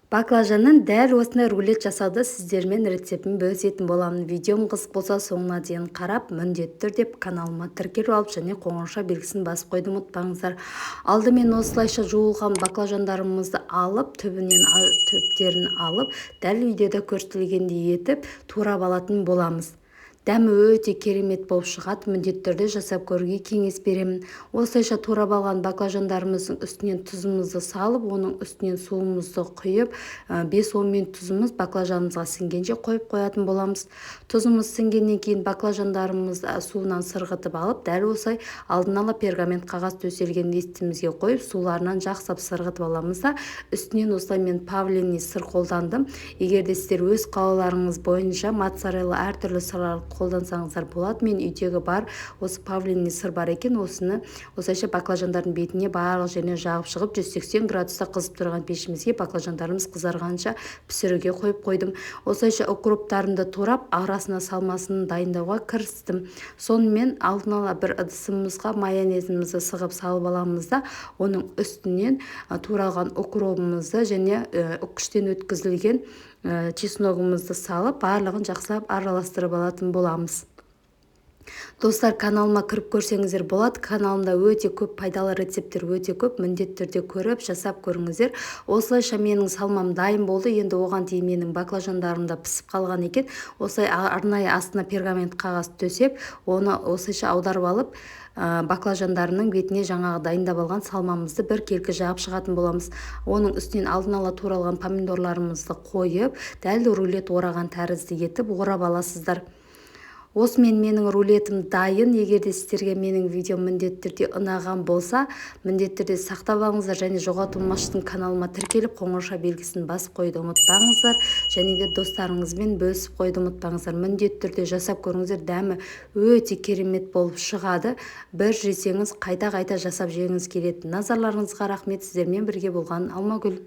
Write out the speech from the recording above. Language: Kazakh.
Баклажаннан дәл осындай рулет жасауды сіздермен рецептін бөлісетін боламын. Видеом қызық болса соңына дейін қарап, міндетті түрде каналыма тіркеліп алып және қоңырауша белгісін басып қойды ұмытпаңыздар. Алдымен осылайша жуылған баклажандарымызды алып, түптерін алып, дәл видеода көрсетілгендей етіп турап алатын боламыз. Дәмі өте керемет болып шығады, міндетті түрде жасап көруге кеңес беремін. Осылайша турап алған баклажандарымыздың үстінен тұзымызды салып, оның үстінен суымызды құйып, 5-10 минут тұзымыз баклажанымызға сіңгенше қойып қоятын боламыз. Тұзымыз сіңгеннен кейін баклажандарымызды суынан сырғытып алып, дәл осылай алдын ала пергамент қағаз төселген листімізге қойып, суларынан жақсылап сырғытып аламыз да, үстінен осылай мен павлини сыр қолдандым. Егер де сіздер өз қалауларыңыз бойынша моцарелла әртүрлі сырлар қолдансаңыздар болады. Мен үйдегі бар осы павлини сыр бар екен, осыны осылайша баклажандардың бетіне барлық жеріне жағып шығып 180 градуста қызып тұрған пешімізге баклажандарымыз қызарғанша пісіруге қойып қойдым. Осылайша укроптарымды турап арасына салмасын дайындауға кірістім. Сонымен алдын ала бір ыдысымызға майонезімізді сығып салып аламыз да, оның үстінен туралған укробымызды және үккіштен өткізілген чесногымызды салып, барлығын жақсылап араластырып алатын боламыз. Достар, каналыма кіріп көрсеңіздер болады. Каналымда өте көп пайдалы рецепттер өте көп. Міндетті түрде көріп, жасап көріңіздер. Осылайша менің салмам дайын болды. Енді оған дейін менің баклажандарым да пісіп қалған екен. Осылай арнайы астына пергамент қағаз төсеп, оны осылайша аударып алып, баклажандарының бетіне жаңағы дайындап алған салмамызды бір келкі жағып шығатын боламыз. Оның үстінен алдын ала туралған помидорларымызды қойып, дәл рулет ораған тәрізді етіп орап аласыздар. Осымен менің рулетім дайын. Егер де сіздерге менің видеом міндетті түрде ұнаған болса, міндетті түрде сақтап алыңыздар және жоғалтылмастан каналыма тіркеліп қоңырауша белгісін басып қойды ұмытпаңыздар. Және де достарыңызбен бөлісіп қойды ұмытпаңыздар. Міндетті түрде жасап көріңіздер, дәмі өте керемет болып шығады. Бір жесеңіз қайта-қайта жасап жегіңіз келеді. Назарларыңызға рахмет. Сіздермен бірге болған Алмагүл.